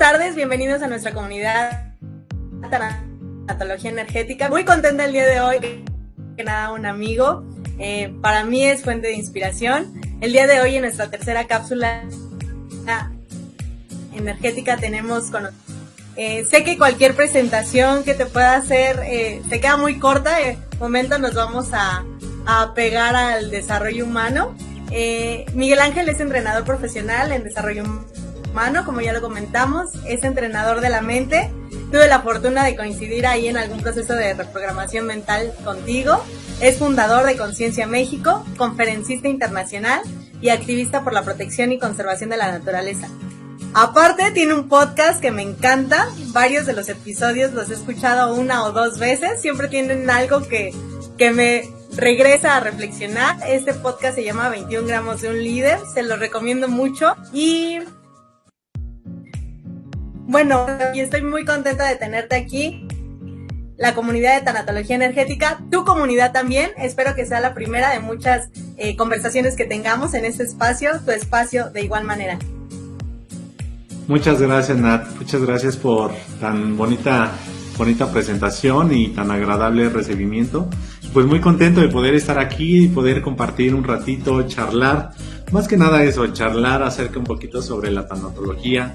tardes, bienvenidos a nuestra comunidad Tanatología Energética. Muy contenta el día de hoy, que nada, un amigo. Para mí es fuente de inspiración. El día de hoy en nuestra tercera cápsula energética tenemos sé que cualquier presentación que te pueda hacer te queda muy corta. De momento nos vamos a pegar al desarrollo humano. Miguel Ángel es entrenador profesional en desarrollo humano, como ya lo comentamos, es entrenador de la mente. Tuve la fortuna de coincidir ahí en algún proceso de reprogramación mental contigo. Es fundador de Conciencia México, conferencista internacional y activista por la protección y conservación de la naturaleza. Aparte, tiene un podcast que me encanta. Varios de los episodios los he escuchado una o dos veces. Siempre tienen algo que me regresa a reflexionar. Este podcast se llama 21 gramos de un líder. Se lo recomiendo mucho. Y bueno, y estoy muy contenta de tenerte aquí. La comunidad de Tanatología Energética, tu comunidad también. Espero que sea la primera de muchas conversaciones que tengamos en este espacio, tu espacio de igual manera. Muchas gracias, Nat. Muchas gracias por tan bonita presentación y tan agradable recibimiento. Pues muy contento de poder estar aquí y poder compartir un ratito, charlar. Más que nada eso, charlar acerca un poquito sobre la tanatología,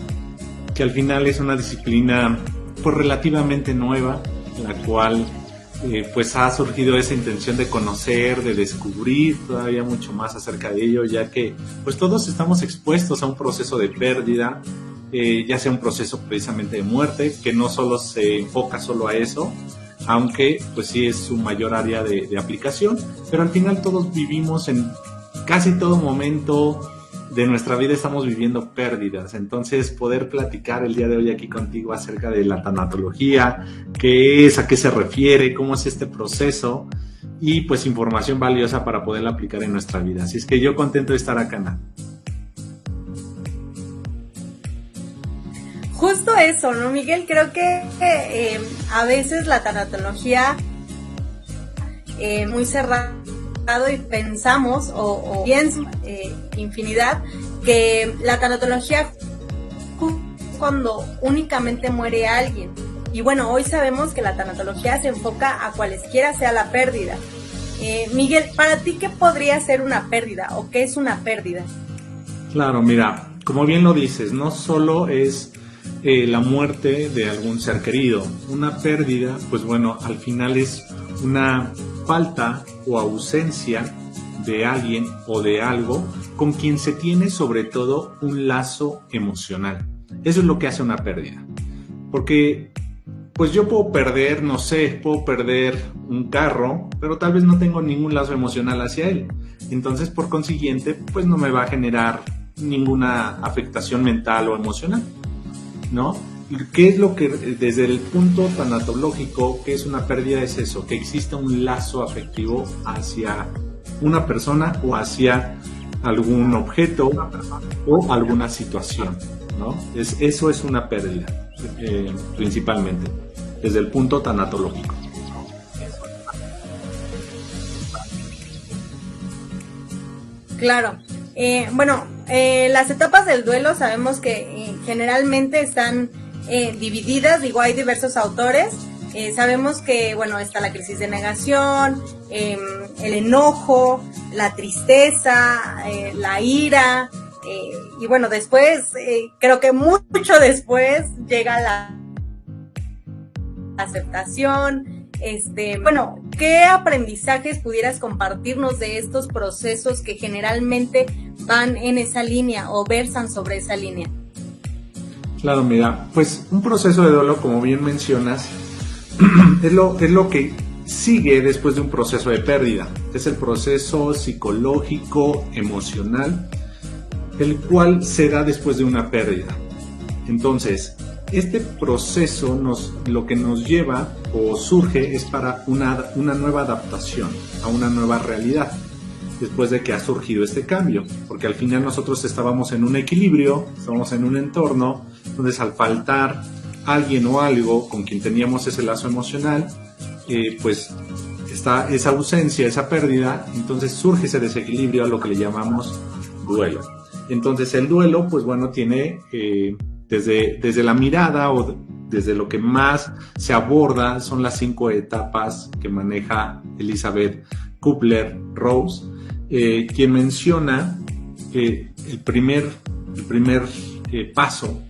que al final es una disciplina pues relativamente nueva, la cual pues ha surgido esa intención de conocer, de descubrir todavía mucho más acerca de ello, ya que pues todos estamos expuestos a un proceso de pérdida, ya sea un proceso precisamente de muerte, que no solo se enfoca solo a eso, aunque pues sí es su mayor área de aplicación, pero al final todos vivimos en casi todo momento de nuestra vida, estamos viviendo pérdidas. Entonces poder platicar el día de hoy aquí contigo acerca de la tanatología, qué es, a qué se refiere, cómo es este proceso, y pues información valiosa para poderla aplicar en nuestra vida. Así es que yo contento de estar acá, Ana. Justo eso, ¿no, Miguel? Creo que a veces la tanatología muy cerrado y pensamos, o bien infinidad, que la tanatología cuando únicamente muere alguien. Y bueno, hoy sabemos que la tanatología se enfoca a cualesquiera sea la pérdida. Miguel, para ti, ¿qué podría ser una pérdida o qué es una pérdida? Claro, mira, como bien lo dices, no solo es la muerte de algún ser querido. Una pérdida, pues bueno, al final es una falta o ausencia de alguien o de algo con quien se tiene sobre todo un lazo emocional. Eso es lo que hace una pérdida. Porque pues yo puedo perder, no sé, puedo perder un carro, pero tal vez no tengo ningún lazo emocional hacia él. Entonces, por consiguiente, pues no me va a generar ninguna afectación mental o emocional, ¿no? ¿Qué es lo que desde el punto tanatológico, qué es una pérdida? Es eso, que exista un lazo afectivo hacia una persona o hacia algún objeto o alguna situación, ¿no? Eso es una pérdida, principalmente, desde el punto tanatológico. Claro. Las etapas del duelo sabemos que generalmente están divididas. Digo, hay diversos autores. Sabemos que, bueno, está la crisis de negación, el enojo, la tristeza, la ira, y bueno, después, creo que mucho después llega la aceptación. ¿Qué aprendizajes pudieras compartirnos de estos procesos que generalmente van en esa línea o versan sobre esa línea? Claro, mira, pues un proceso de duelo, como bien mencionas, es lo que sigue después de un proceso de pérdida. Es el proceso psicológico, emocional, el cual se da después de una pérdida. Entonces, este proceso lo que nos lleva o surge es para una nueva adaptación a una nueva realidad después de que ha surgido este cambio, porque al final nosotros estábamos en un equilibrio, estábamos en un entorno donde al faltar alguien o algo con quien teníamos ese lazo emocional, pues está esa ausencia, esa pérdida, entonces surge ese desequilibrio a lo que le llamamos duelo. Entonces el duelo, pues bueno, tiene Desde la mirada o desde lo que más se aborda son las 5 etapas que maneja Elizabeth Kubler-Ross, quien menciona que el primer paso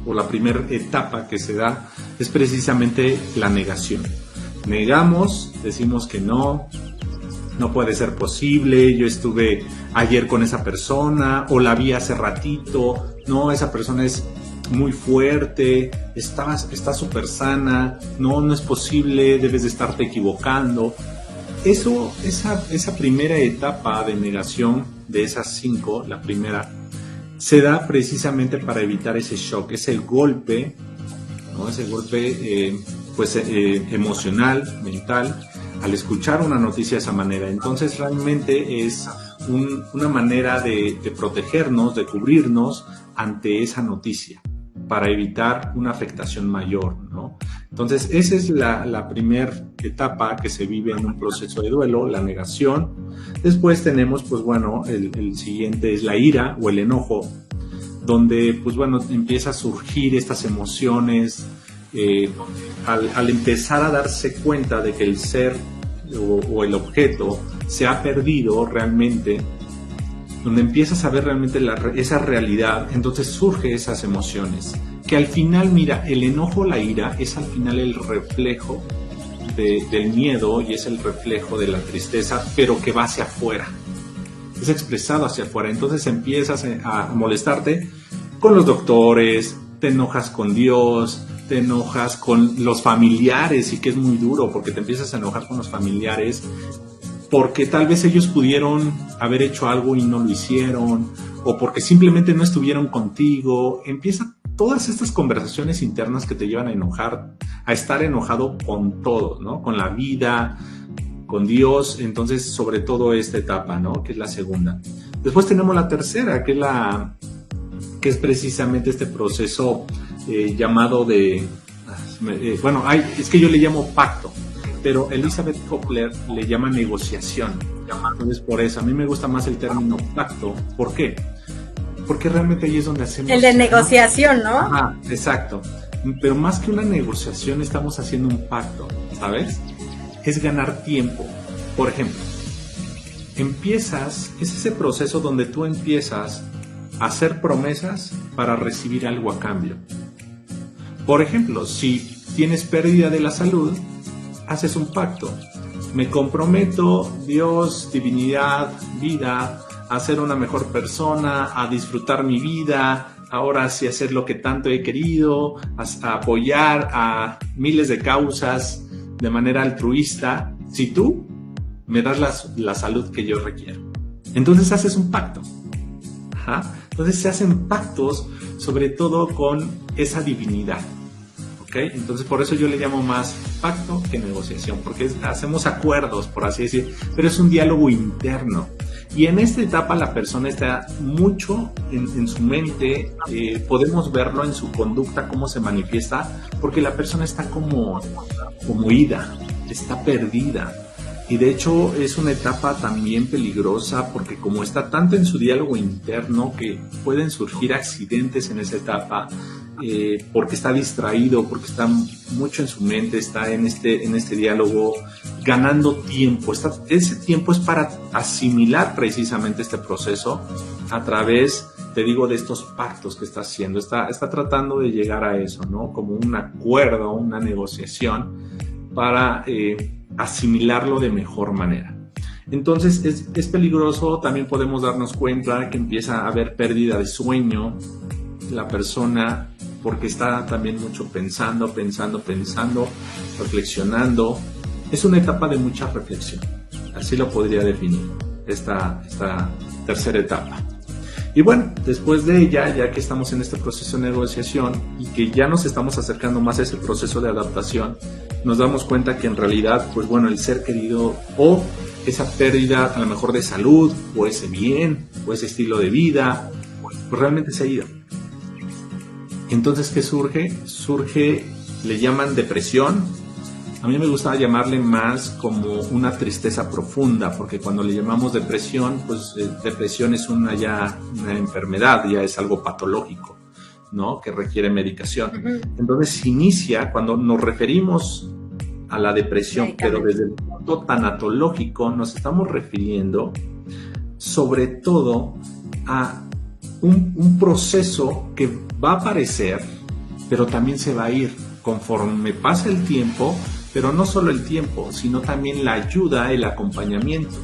o la primera etapa que se da es precisamente la negación. Negamos, decimos que no puede ser posible, yo estuve ayer con esa persona o la vi hace ratito, no, esa persona es muy fuerte, está súper sana, no es posible, debes de estarte equivocando. Esa primera etapa de negación de esas 5, la primera, se da precisamente para evitar ese shock, ese golpe, ¿no? Ese golpe emocional, mental, al escuchar una noticia de esa manera. Entonces realmente es una manera de protegernos, de cubrirnos ante esa noticia, para evitar una afectación mayor, ¿no? Entonces esa es la primera etapa que se vive en un proceso de duelo, la negación. Después tenemos, pues bueno, el siguiente es la ira o el enojo, donde pues bueno, empieza a surgir estas emociones, al empezar a darse cuenta de que el ser o el objeto se ha perdido realmente, donde empiezas a ver realmente esa realidad, entonces surgen esas emociones, que al final, mira, el enojo, la ira, es al final el reflejo del miedo y es el reflejo de la tristeza, pero que va hacia afuera, es expresado hacia afuera. Entonces empiezas a molestarte con los doctores, te enojas con Dios, te enojas con los familiares, y que es muy duro porque te empiezas a enojar con los familiares porque tal vez ellos pudieron haber hecho algo y no lo hicieron, o porque simplemente no estuvieron contigo. Empiezan todas estas conversaciones internas que te llevan a enojar, a estar enojado con todo, ¿no? Con la vida, con Dios. Entonces, sobre todo esta etapa, ¿no? Que es la segunda. Después tenemos la tercera, que es precisamente este proceso llamado de... es que yo le llamo pacto, pero Elizabeth Kubler le llama negociación. Entonces, por eso a mí me gusta más el término pacto. ¿Por qué? Porque realmente ahí es donde hacemos... El de negociación, ¿no? Ah, exacto. Pero más que una negociación, estamos haciendo un pacto, ¿sabes? Es ganar tiempo. Por ejemplo, es ese proceso donde tú empiezas a hacer promesas para recibir algo a cambio. Por ejemplo, si tienes pérdida de la salud, haces un pacto. Me comprometo, Dios, divinidad, vida, a ser una mejor persona, a disfrutar mi vida, ahora sí hacer lo que tanto he querido, a apoyar a miles de causas de manera altruista, si tú me das la salud que yo requiero. Entonces haces un pacto. Ajá. Entonces se hacen pactos sobre todo con esa divinidad. ¿Okay? Entonces por eso yo le llamo más pacto que negociación, porque hacemos acuerdos, por así decir, pero es un diálogo interno. Y en esta etapa la persona está mucho en su mente, podemos verlo en su conducta, cómo se manifiesta, porque la persona está como ida, está perdida. Y de hecho es una etapa también peligrosa porque como está tanto en su diálogo interno que pueden surgir accidentes en esa etapa, porque está distraído, porque está mucho en su mente, está en este diálogo ganando tiempo. Ese tiempo es para asimilar precisamente este proceso a través, te digo, de estos pactos que está haciendo. Está tratando de llegar a eso, ¿no? Como un acuerdo, una negociación para asimilarlo de mejor manera. Entonces es peligroso. También podemos darnos cuenta que empieza a haber pérdida de sueño la persona, porque está también mucho pensando, reflexionando. Es una etapa de mucha reflexión, así lo podría definir esta tercera etapa. Y bueno, después de ella, ya que estamos en este proceso de negociación y que ya nos estamos acercando más a ese proceso de adaptación, nos damos cuenta que en realidad, pues bueno, el ser querido o esa pérdida a lo mejor de salud o ese bien o ese estilo de vida, pues realmente se ha ido. Entonces, ¿qué surge? Le llaman depresión. A mí me gusta llamarle más como una tristeza profunda, porque cuando le llamamos depresión, pues depresión es una enfermedad, ya es algo patológico. ¿no? Que requiere medicación. Entonces se inicia cuando nos referimos a la depresión, pero desde el punto tanatológico nos estamos refiriendo sobre todo a un proceso que va a aparecer, pero también se va a ir conforme pasa el tiempo, pero no solo el tiempo, sino también la ayuda, el acompañamiento.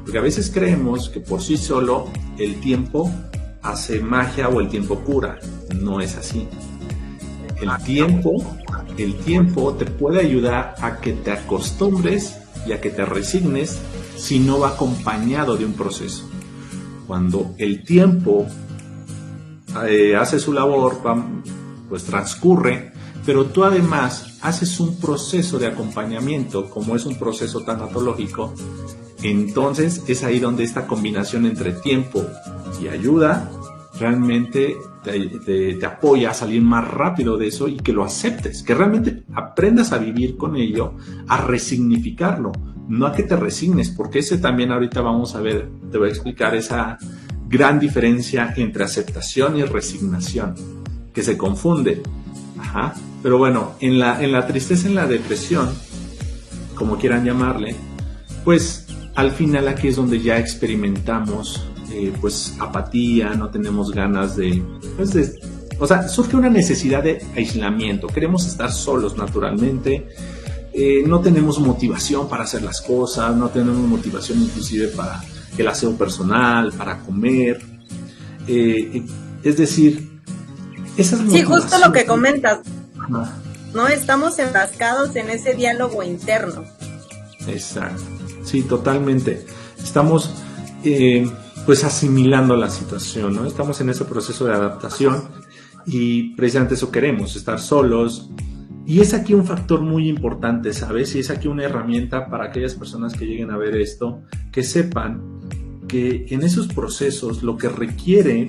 Porque a veces creemos que por sí solo el tiempo hace magia o el tiempo cura. No es así. El tiempo te puede ayudar a que te acostumbres y a que te resignes si no va acompañado de un proceso. Cuando el tiempo hace su labor, pues transcurre, pero tú además haces un proceso de acompañamiento, como es un proceso tanatológico, entonces es ahí donde esta combinación entre tiempo y ayuda realmente te apoya a salir más rápido de eso y que lo aceptes, que realmente aprendas a vivir con ello, a resignificarlo, no a que te resignes, porque ese también ahorita vamos a ver, te voy a explicar esa gran diferencia entre aceptación y resignación, que se confunde. Ajá. Pero bueno, en la tristeza, en la depresión, como quieran llamarle, pues al final aquí es donde ya experimentamos pues apatía, no tenemos ganas o sea, surge una necesidad de aislamiento, queremos estar solos naturalmente, no tenemos motivación para hacer las cosas, no tenemos motivación inclusive para el aseo personal, para comer, es decir, esas motivaciones. Sí, justo lo que comentas, ¿no? Estamos enfrascados en ese diálogo interno. Exacto, sí, totalmente. Estamos pues asimilando la situación, ¿no? Estamos en ese proceso de adaptación y precisamente eso queremos, estar solos. Y es aquí un factor muy importante, ¿sabes? Y es aquí una herramienta para aquellas personas que lleguen a ver esto, que sepan que en esos procesos lo que requiere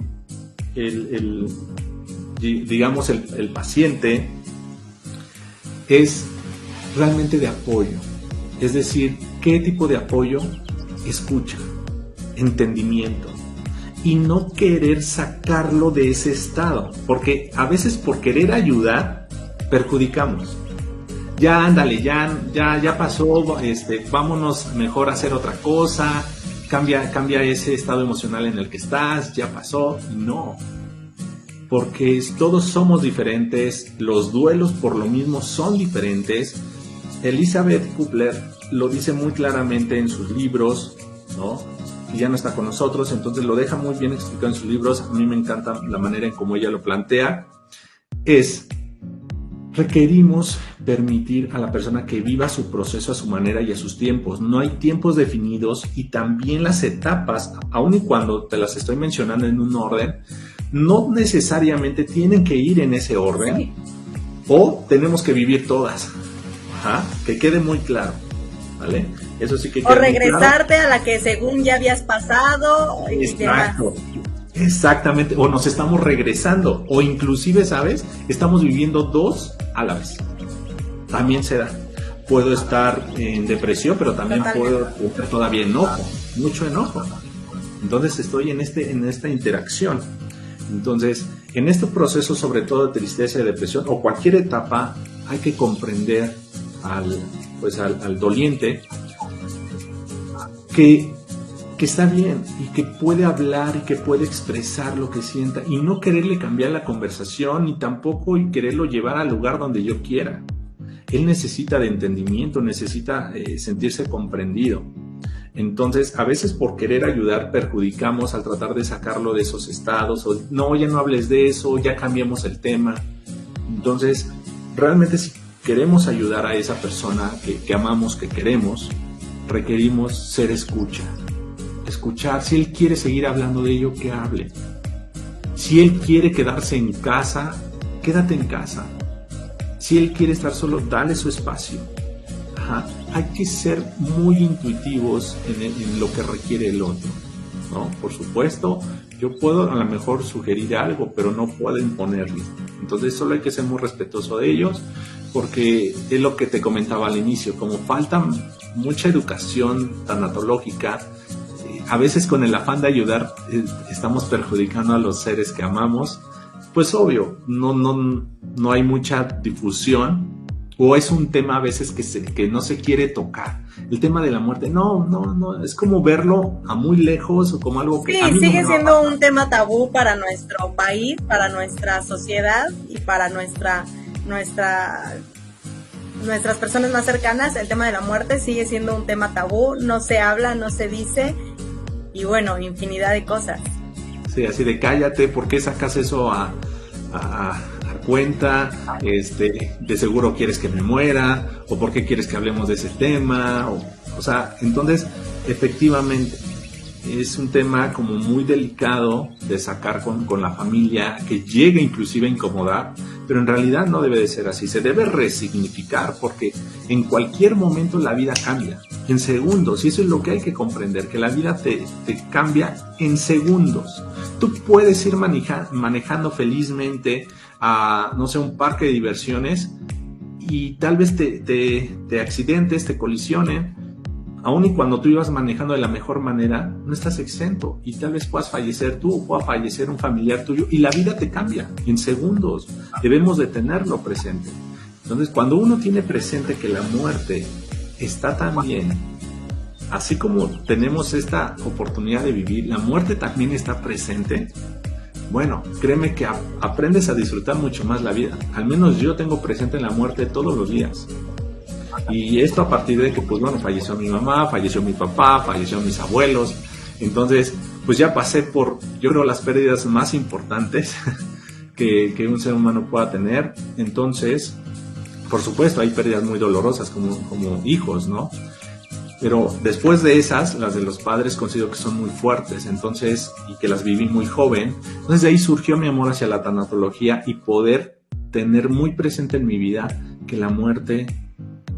el paciente es realmente de apoyo. Es decir, ¿qué tipo de apoyo? Escucha, entendimiento y no querer sacarlo de ese estado, porque a veces por querer ayudar perjudicamos. Ya ándale, ya pasó, vámonos mejor a hacer otra cosa, cambia ese estado emocional en el que estás, ya pasó. No, porque todos somos diferentes, los duelos por lo mismo son diferentes. Elizabeth Kubler lo dice muy claramente en sus libros, ¿no? Y ya no está con nosotros, entonces lo deja muy bien explicado en sus libros. A mí me encanta la manera en cómo ella lo plantea. Requerimos permitir a la persona que viva su proceso a su manera y a sus tiempos. No hay tiempos definidos y también las etapas, aun y cuando te las estoy mencionando en un orden, no necesariamente tienen que ir en ese orden, sí. O tenemos que vivir todas. Ajá, que quede muy claro, ¿vale? Eso sí que quede o regresarte claro. A la que según ya habías pasado. Exacto. Exactamente, o nos estamos regresando, o inclusive, ¿sabes? Estamos viviendo dos a la vez. También se da. Puedo estar en depresión, pero también puedo estar todavía enojo, mucho enojo. Entonces estoy en esta interacción. Entonces, en este proceso, sobre todo de tristeza y depresión, o cualquier etapa, hay que comprender al doliente que está bien y que puede hablar y que puede expresar lo que sienta y no quererle cambiar la conversación ni tampoco y quererlo llevar al lugar donde yo quiera. Él necesita de entendimiento, necesita sentirse comprendido. Entonces, a veces por querer ayudar perjudicamos al tratar de sacarlo de esos estados, o no, ya no hables de eso, ya cambiamos el tema. Entonces, realmente si queremos ayudar a esa persona que amamos, que queremos, requerimos ser escucha. Escuchar, si él quiere seguir hablando de ello, que hable. Si él quiere quedarse en casa, quédate en casa. Si él quiere estar solo, dale su espacio. Ajá. Hay que ser muy intuitivos en lo que requiere el otro, ¿no? Por supuesto, yo puedo a lo mejor sugerir algo, pero no puedo imponerle. Entonces solo hay que ser muy respetuoso de ellos, porque es lo que te comentaba al inicio, como falta mucha educación tanatológica, a veces con el afán de ayudar estamos perjudicando a los seres que amamos pues obvio, no hay mucha difusión, o es un tema a veces que no se quiere tocar. El tema de la muerte, no, es como verlo a muy lejos o como algo que... Sí, a mí sigue no me siendo un tema tabú para nuestro país, para nuestra sociedad y para nuestras personas más cercanas. El tema de la muerte sigue siendo un tema tabú, no se habla, no se dice, y bueno, infinidad de cosas. Sí, así de cállate, ¿por qué sacas eso a cuenta? De seguro quieres que me muera, o por qué quieres que hablemos de ese tema, o sea, entonces efectivamente es un tema como muy delicado de sacar con la familia, que llega inclusive a incomodar, pero en realidad no debe de ser así, se debe resignificar, porque en cualquier momento la vida cambia, en segundos, y eso es lo que hay que comprender, que la vida te cambia en segundos. Tú puedes ir manejando felizmente a, no sé, un parque de diversiones, y tal vez te accidentes, te colisionen, aun y cuando tú ibas manejando de la mejor manera, no estás exento, y tal vez puedas fallecer tú o pueda fallecer un familiar tuyo, y la vida te cambia en segundos. Debemos de tenerlo presente. Entonces, cuando uno tiene presente que la muerte está también, así como tenemos esta oportunidad de vivir, la muerte también está presente. Bueno, créeme que aprendes a disfrutar mucho más la vida. Al menos yo tengo presente la muerte todos los días. Y esto a partir de que, pues bueno, falleció mi mamá, falleció mi papá, falleció mis abuelos. Entonces, pues ya pasé por, yo creo, las pérdidas más importantes que un ser humano pueda tener. Entonces, por supuesto, hay pérdidas muy dolorosas como hijos, ¿no? Pero después de esas, las de los padres considero que son muy fuertes, entonces, y que las viví muy joven. Entonces de ahí surgió mi amor hacia la tanatología y poder tener muy presente en mi vida que la muerte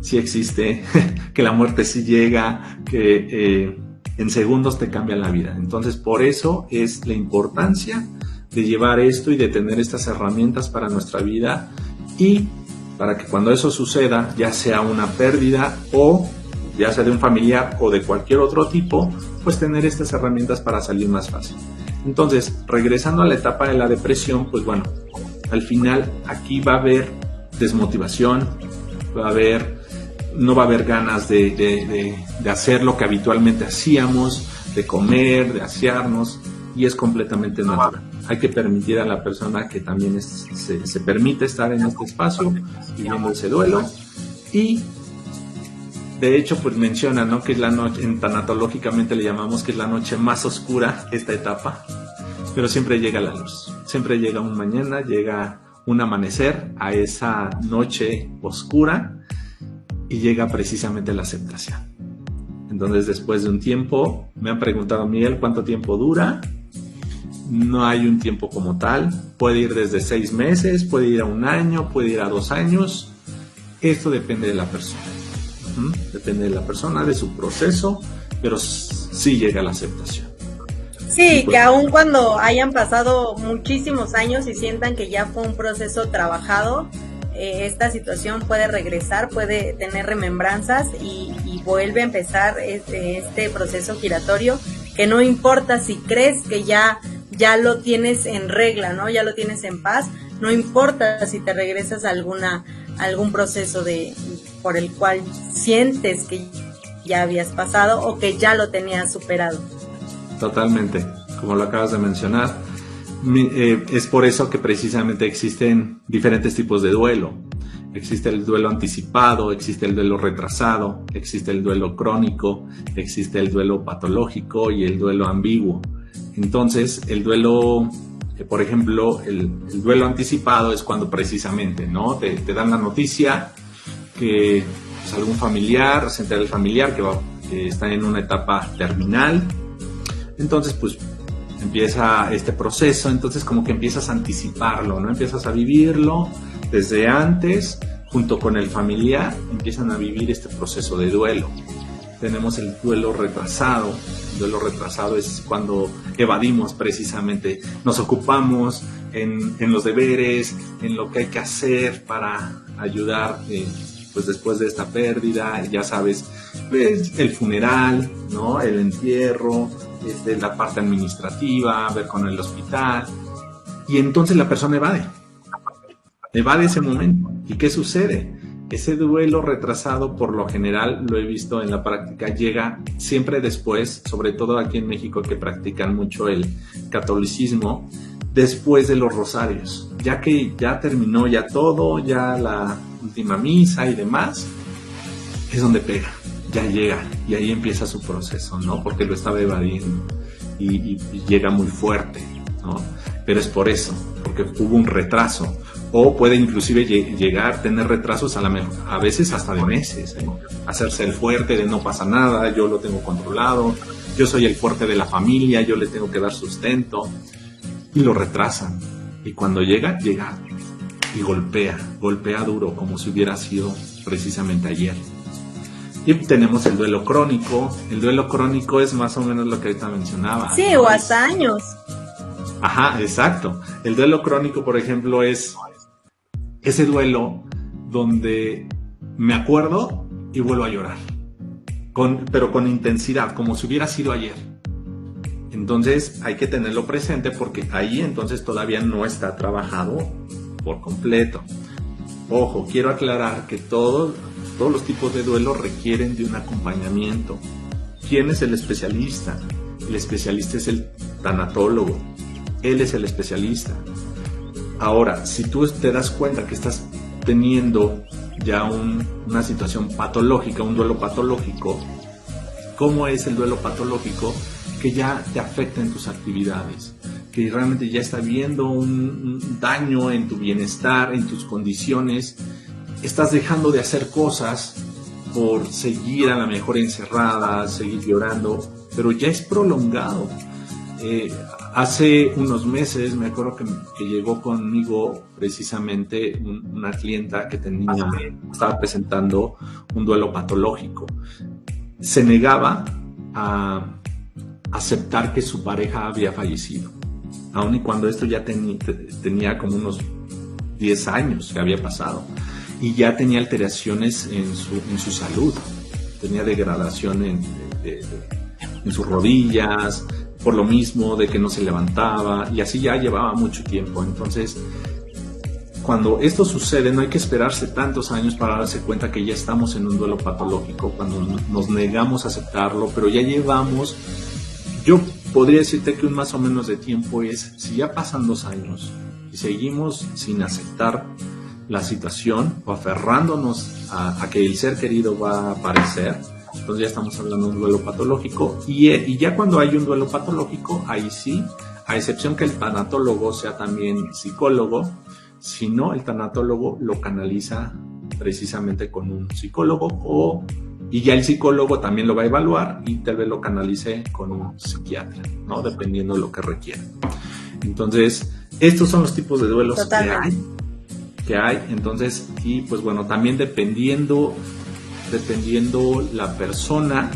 sí existe, que la muerte sí llega, que en segundos te cambia la vida. Entonces por eso es la importancia de llevar esto y de tener estas herramientas para nuestra vida, y para que cuando eso suceda, ya sea una pérdida o ya sea de un familiar o de cualquier otro tipo, pues tener estas herramientas para salir más fácil. Entonces, regresando a la etapa de la depresión, pues bueno, al final aquí va a haber desmotivación, no va a haber ganas de hacer lo que habitualmente hacíamos, de comer, de asearnos, y es completamente natural. Hay que permitir a la persona que también se permite estar en este espacio, viviendo ese duelo, y de hecho, pues menciona, ¿no?, que es la noche, tanatológicamente le llamamos que es la noche más oscura, esta etapa, pero siempre llega la luz, siempre llega un mañana, llega un amanecer a esa noche oscura, y llega precisamente la aceptación. Entonces, después de un tiempo, me han preguntado, Miguel, ¿cuánto tiempo dura? No hay un tiempo como tal, puede ir desde 6 meses, puede ir a 1 año, puede ir a 2 años, esto depende de la persona. Depende de la persona, de su proceso, pero sí llega la aceptación. Sí, pues, que aun cuando hayan pasado muchísimos años y sientan que ya fue un proceso trabajado, esta situación puede regresar, puede tener remembranzas y vuelve a empezar este proceso giratorio, que no importa si crees que ya lo tienes en regla, ¿no? Ya lo tienes en paz, no importa si te regresas a algún proceso por el cual sientes que ya habías pasado o que ya lo tenías superado. Totalmente, como lo acabas de mencionar, es por eso que precisamente existen diferentes tipos de duelo. Existe el duelo anticipado, existe el duelo retrasado, existe el duelo crónico, existe el duelo patológico y el duelo ambiguo. Entonces, el duelo, por ejemplo, el duelo anticipado es cuando precisamente, ¿no?, te dan la noticia que pues, algún familiar, se entera el familiar que está en una etapa terminal. Entonces, pues empieza este proceso, entonces como que empiezas a anticiparlo, ¿no? Empiezas a vivirlo desde antes, junto con el familiar, empiezan a vivir este proceso de duelo. Tenemos el duelo retrasado. El duelo retrasado es cuando evadimos precisamente, nos ocupamos en los deberes, en lo que hay que hacer para ayudar, pues después de esta pérdida, ya sabes, pues, el funeral, ¿no?, el entierro, la parte administrativa, ver con el hospital. y entonces la persona evade ese momento. ¿Y qué sucede? Ese duelo retrasado, por lo general, lo he visto en la práctica, llega siempre después, sobre todo aquí en México, que practican mucho el catolicismo, después de los rosarios, ya que ya terminó ya todo, ya la última misa y demás, es donde pega, ya llega, y ahí empieza su proceso, ¿no? Porque lo estaba evadiendo y llega muy fuerte, ¿no? Pero es por eso, porque hubo un retraso. O puede inclusive llegar, tener retrasos a veces hasta de meses, ¿eh? Hacerse el fuerte de no pasa nada, yo lo tengo controlado, yo soy el fuerte de la familia, yo le tengo que dar sustento, y lo retrasan. Y cuando llega y golpea duro, como si hubiera sido precisamente ayer. Y tenemos el duelo crónico. El duelo crónico es más o menos lo que ahorita mencionaba. Sí, ¿no? O hasta años. Ajá, exacto. El duelo crónico, por ejemplo, es ese duelo donde me acuerdo y vuelvo a llorar, pero con intensidad, como si hubiera sido ayer. Entonces hay que tenerlo presente porque ahí entonces todavía no está trabajado por completo. Ojo, quiero aclarar que todos los tipos de duelo requieren de un acompañamiento. ¿Quién es el especialista? El especialista es el tanatólogo. Él es el especialista. Ahora, si tú te das cuenta que estás teniendo ya una situación patológica, un duelo patológico, ¿cómo es el duelo patológico? Que ya te afecta en tus actividades, que realmente ya está habiendo un daño en tu bienestar, en tus condiciones, estás dejando de hacer cosas por seguir a la mejor encerrada, seguir llorando, pero ya es prolongado. Hace unos meses me acuerdo que llegó conmigo precisamente una clienta que estaba presentando un duelo patológico. Se negaba a aceptar que su pareja había fallecido, aun y cuando esto ya tenía como unos 10 años que había pasado, y ya tenía alteraciones en su salud, tenía degradación en sus rodillas, por lo mismo de que no se levantaba, y así ya llevaba mucho tiempo. Entonces, cuando esto sucede, no hay que esperarse tantos años para darse cuenta que ya estamos en un duelo patológico, cuando nos negamos a aceptarlo, pero ya llevamos, yo podría decirte que un más o menos de tiempo es, si ya pasan 2 años y seguimos sin aceptar la situación o aferrándonos a que el ser querido va a aparecer, entonces ya estamos hablando de un duelo patológico, y ya cuando hay un duelo patológico, ahí sí, a excepción que el tanatólogo sea también psicólogo, si no, el tanatólogo lo canaliza precisamente con un psicólogo, y ya el psicólogo también lo va a evaluar y tal vez lo canalice con un psiquiatra, ¿no? Dependiendo de lo que requiera. Entonces, estos son los tipos de duelos que hay. Entonces, y pues bueno, también dependiendo la persona,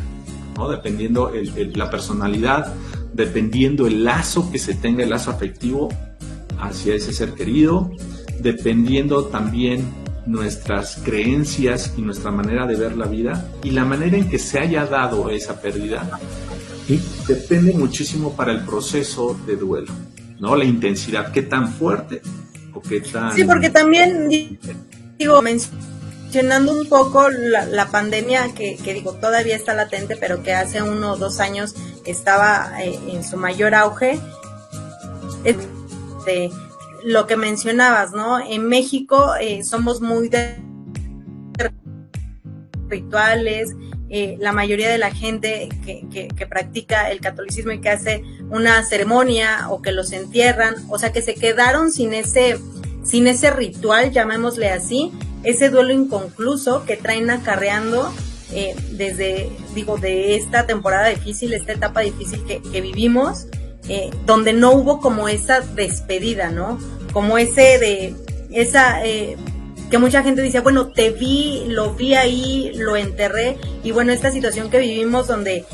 ¿no? Dependiendo la personalidad, dependiendo el lazo que se tenga, el lazo afectivo hacia ese ser querido, dependiendo también nuestras creencias y nuestra manera de ver la vida y la manera en que se haya dado esa pérdida, y depende muchísimo para el proceso de duelo, ¿no? La intensidad, qué tan fuerte o qué tan... Sí, porque también, digo, mencionando un poco la pandemia que digo, todavía está latente, pero que hace 1 o 2 años estaba en su mayor auge, lo que mencionabas, ¿no? En México somos muy de rituales, la mayoría de la gente que practica el catolicismo y que hace una ceremonia o que los entierran, o sea que se quedaron sin ese ritual, llamémosle así, ese duelo inconcluso que traen acarreando desde, digo, de esta temporada difícil, esta etapa difícil que vivimos, donde no hubo como esa despedida, ¿no? Como que mucha gente decía, bueno, lo vi ahí, lo enterré, y bueno, esta situación que vivimos donde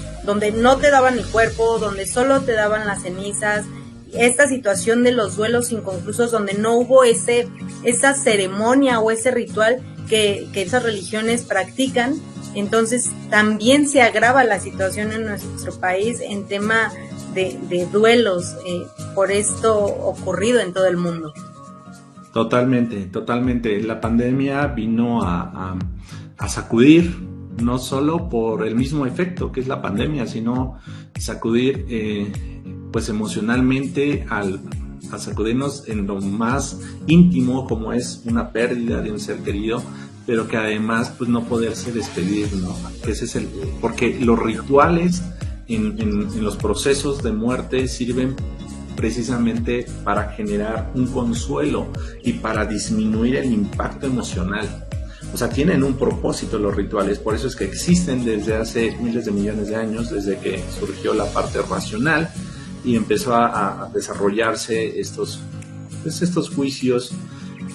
no te daban el cuerpo, donde solo te daban las cenizas, esta situación de los duelos inconclusos donde no hubo esa ceremonia o ese ritual que esas religiones practican, entonces también se agrava la situación en nuestro país en tema de duelos por esto ocurrido en todo el mundo. Totalmente, totalmente. La pandemia vino a sacudir, no solo por el mismo efecto que es la pandemia, sino sacudir pues emocionalmente, a sacudirnos en lo más íntimo, como es una pérdida de un ser querido, pero que además pues no poderse despedir, ¿no? Que ese es porque los rituales en los procesos de muerte sirven precisamente para generar un consuelo y para disminuir el impacto emocional. O sea, tienen un propósito los rituales, por eso es que existen desde hace miles de millones de años, desde que surgió la parte racional y empezó a desarrollarse estos juicios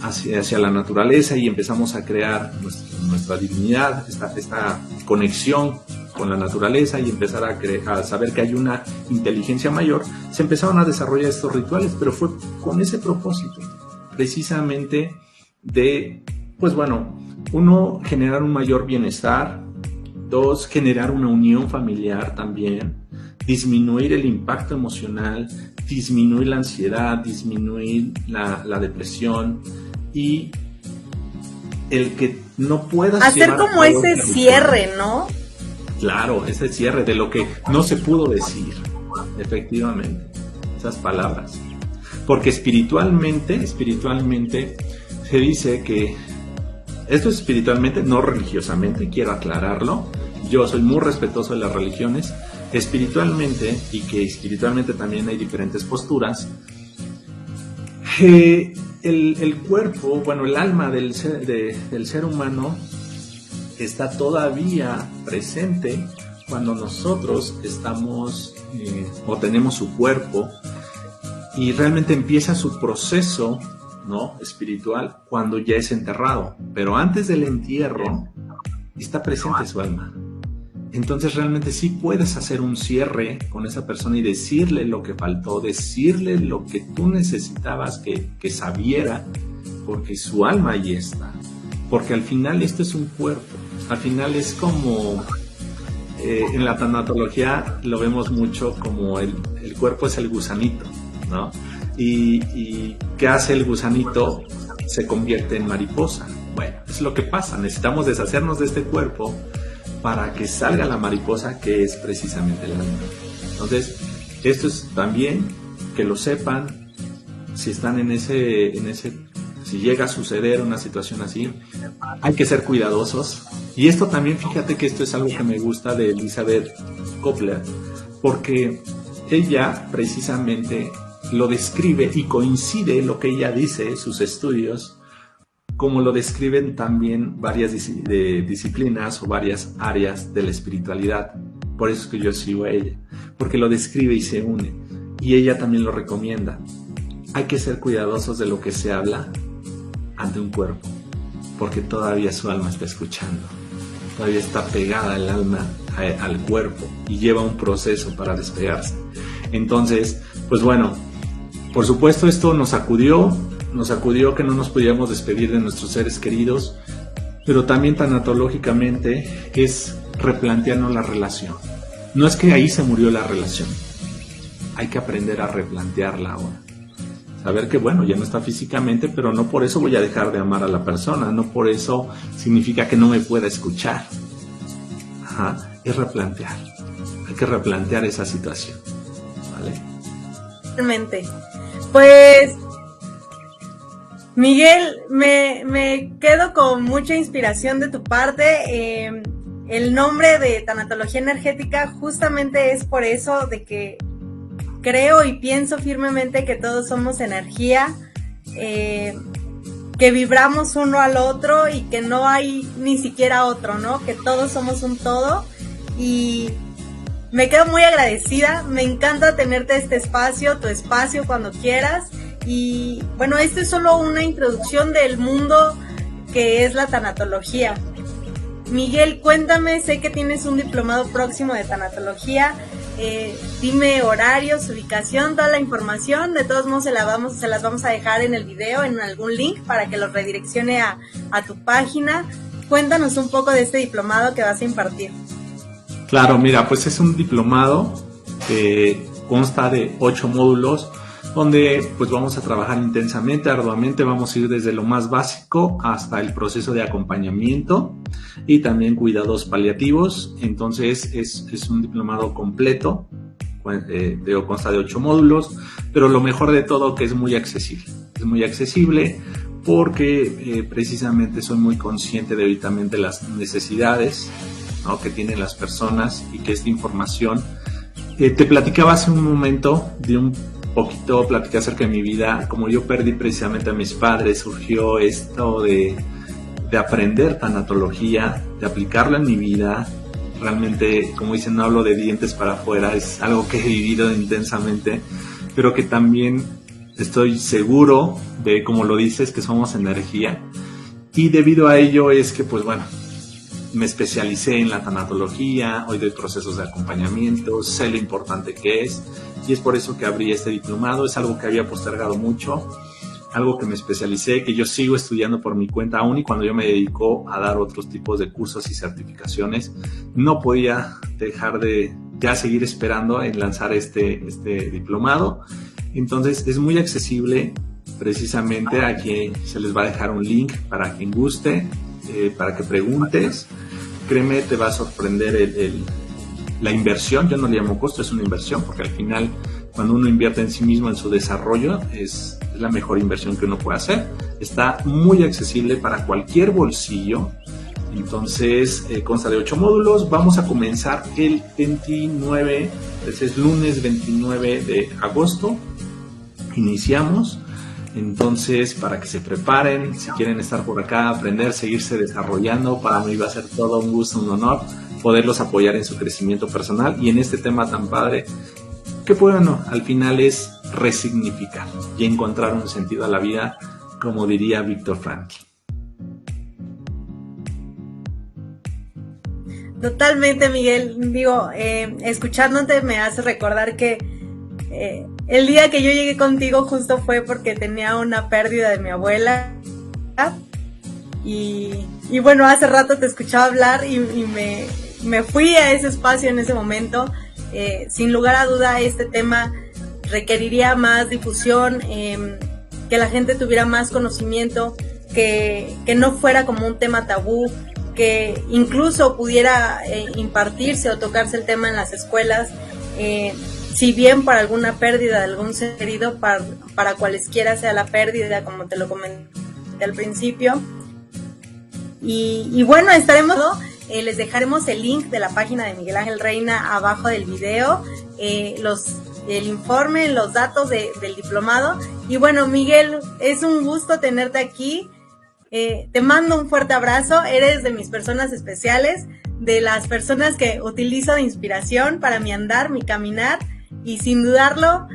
hacia la naturaleza, y empezamos a crear nuestra divinidad, esta conexión con la naturaleza, y empezar a saber que hay una inteligencia mayor. Se empezaron a desarrollar estos rituales, pero fue con ese propósito, precisamente de, pues bueno, uno, generar un mayor bienestar; dos, generar una unión familiar también; disminuir el impacto emocional, disminuir la ansiedad, disminuir la depresión, y el que no puedas hacer como ese cierre, ¿no? Claro, ese cierre de lo que no se pudo decir, efectivamente, esas palabras. Porque espiritualmente se dice que, esto es espiritualmente, no religiosamente, quiero aclararlo, yo soy muy respetuoso de las religiones, espiritualmente, y que espiritualmente también hay diferentes posturas, el cuerpo, bueno, el alma del ser humano está todavía presente cuando nosotros estamos o tenemos su cuerpo, y realmente empieza su proceso, ¿no?, espiritual cuando ya es enterrado, pero antes del entierro está presente su alma. Entonces realmente sí puedes hacer un cierre con esa persona y decirle lo que faltó, decirle lo que tú necesitabas que sabiera, porque su alma ahí está. Porque al final esto es un cuerpo, al final es como, en la tanatología lo vemos mucho como el cuerpo es el gusanito, ¿no? Y ¿qué hace el gusanito? Se convierte en mariposa. Bueno, es lo que pasa, necesitamos deshacernos de este cuerpo para que salga la mariposa, que es precisamente el alma. Entonces, esto es también que lo sepan, si están en ese, si llega a suceder una situación así, hay que ser cuidadosos. Y esto también, fíjate que esto es algo que me gusta de Elizabeth Koppler, porque ella precisamente lo describe y coincide lo que ella dice, sus estudios, como lo describen también varias disciplinas o varias áreas de la espiritualidad. Por eso es que yo sigo a ella, porque lo describe y se une. Y ella también lo recomienda. Hay que ser cuidadosos de lo que se habla ante un cuerpo, porque todavía su alma está escuchando. Todavía está pegada el alma al cuerpo y lleva un proceso para despegarse. Entonces, pues bueno, por supuesto esto nos sacudió que no nos pudiéramos despedir de nuestros seres queridos, pero también tanatológicamente es replantearnos la relación. No es que ahí se murió la relación, hay que aprender a replantearla ahora. Saber que bueno, ya no está físicamente, pero no por eso voy a dejar de amar a la persona, no por eso significa que no me pueda escuchar. Es replantear, hay que replantear esa situación, ¿vale? Realmente. Pues Miguel, me quedo con mucha inspiración de tu parte. El nombre de tanatología energética justamente es por eso, de que creo y pienso firmemente que todos somos energía, que vibramos uno al otro y que no hay ni siquiera otro, ¿no? Que todos somos un todo, y me quedo muy agradecida. Me encanta tenerte este espacio, tu espacio cuando quieras. Y bueno, esto es solo una introducción del mundo que es la tanatología. Miguel, cuéntame, sé que tienes un diplomado próximo de tanatología. Dime horarios, ubicación, toda la información. De todos modos se las vamos a dejar en el video, en algún link, para que los redireccione a tu página. Cuéntanos un poco de este diplomado que vas a impartir. Claro, mira, pues es un diplomado consta de 8 módulos donde pues vamos a trabajar intensamente, arduamente, vamos a ir desde lo más básico hasta el proceso de acompañamiento y también cuidados paliativos. Entonces es un diplomado completo, consta de 8 módulos, pero lo mejor de todo que es muy accesible porque precisamente soy muy consciente de ahorita las necesidades, ¿no?, que tienen las personas y que esta información, te platicaba hace un momento platicé acerca de mi vida. Como yo perdí precisamente a mis padres, surgió esto de aprender tanatología, de aplicarla en mi vida. Realmente, como dicen, no hablo de dientes para afuera, es algo que he vivido intensamente, pero que también estoy seguro de, como lo dices, que somos energía, y debido a ello es que, pues bueno, me especialicé en la tanatología, hoy doy procesos de acompañamiento, sé lo importante que es, y es por eso que abrí este diplomado. Es algo que había postergado mucho, algo que me especialicé, que yo sigo estudiando por mi cuenta, aún y cuando yo me dedico a dar otros tipos de cursos y certificaciones, no podía dejar de ya seguir esperando en lanzar este diplomado. Entonces es muy accesible, precisamente aquí se les va a dejar un link para quien guste, para que preguntes. Créeme, te va a sorprender la inversión. Yo no le llamo costo, es una inversión, porque al final cuando uno invierte en sí mismo, en su desarrollo, es la mejor inversión que uno puede hacer. Está muy accesible para cualquier bolsillo. Entonces consta de 8 módulos. Vamos a comenzar el 29, es lunes 29 de agosto. Iniciamos. Entonces, para que se preparen, si quieren estar por acá, aprender, seguirse desarrollando, para mí va a ser todo un gusto, un honor poderlos apoyar en su crecimiento personal y en este tema tan padre que, bueno, al final es resignificar y encontrar un sentido a la vida, como diría Viktor Frankl. Totalmente, Miguel. Digo, escuchándote me hace recordar que el día que yo llegué contigo justo fue porque tenía una pérdida de mi abuela y bueno, hace rato te escuchaba hablar y me fui a ese espacio en ese momento. Sin lugar a duda este tema requeriría más difusión, que la gente tuviera más conocimiento, que no fuera como un tema tabú, que incluso pudiera impartirse o tocarse el tema en las escuelas, si bien para alguna pérdida de algún ser querido, para cualesquiera sea la pérdida, como te lo comenté al principio. Y bueno, les dejaremos el link de la página de Miguel Ángel Reina abajo del video, el informe, los datos del diplomado. Y bueno, Miguel, es un gusto tenerte aquí. Te mando un fuerte abrazo. Eres de mis personas especiales, de las personas que utilizo de inspiración para mi andar, mi caminar, y sin dudarlo,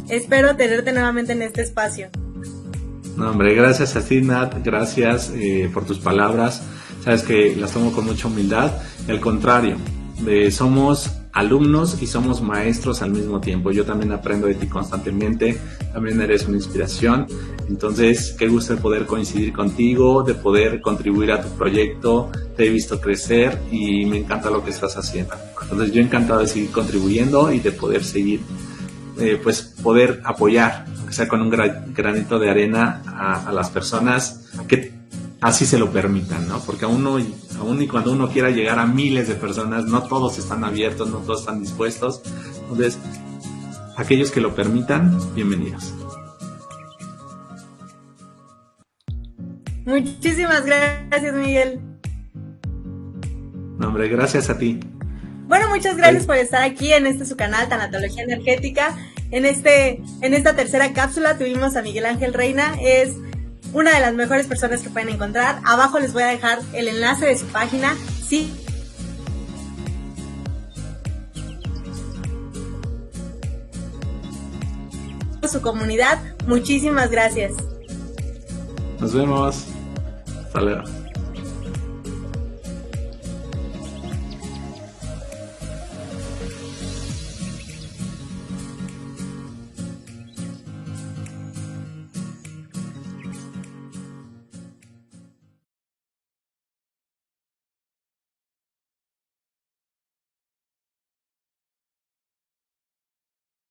espero tenerte nuevamente en este espacio. No, hombre, gracias a ti, Nat, gracias por tus palabras. Sabes que las tomo con mucha humildad. Al contrario, somos alumnos y somos maestros al mismo tiempo. Yo también aprendo de ti constantemente, también eres una inspiración. Entonces, qué gusto de poder coincidir contigo, de poder contribuir a tu proyecto. Te he visto crecer y me encanta lo que estás haciendo. Entonces, yo encantado de seguir contribuyendo y de poder seguir, poder apoyar, aunque sea con un granito de arena, a las personas que así se lo permitan, ¿no? Porque aún y cuando uno quiera llegar a miles de personas, no todos están abiertos, no todos están dispuestos. Entonces, aquellos que lo permitan, bienvenidos. Muchísimas gracias, Miguel. No, hombre, gracias a ti. Bueno, muchas gracias por estar aquí en su canal Tanatología Energética. En esta tercera cápsula tuvimos a Miguel Ángel Reina. Es una de las mejores personas que pueden encontrar. Abajo les voy a dejar el enlace de su página. Sí. Su comunidad. Muchísimas gracias. Nos vemos. Hasta luego.